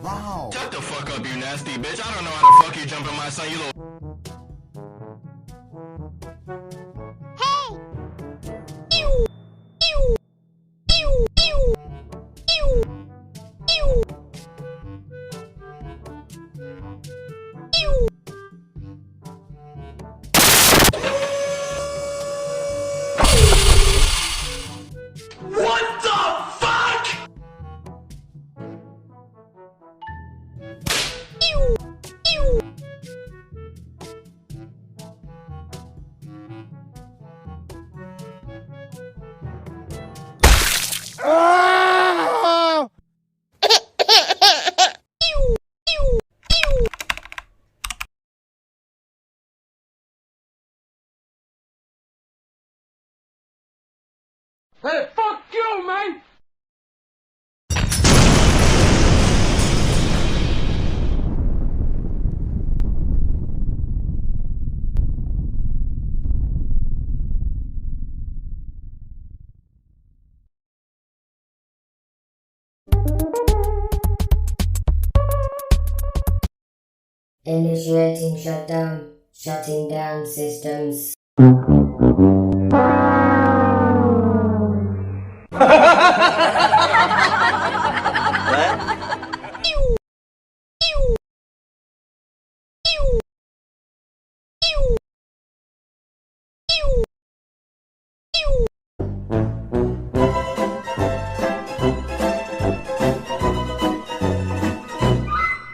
Wow. Shut the fuck up, you nasty bitch. I don't know how the fuck you jump in my son, you little... What the fuck? Ah! Hey, fuck you, man! Initiating shutdown. Shutting down systems. What?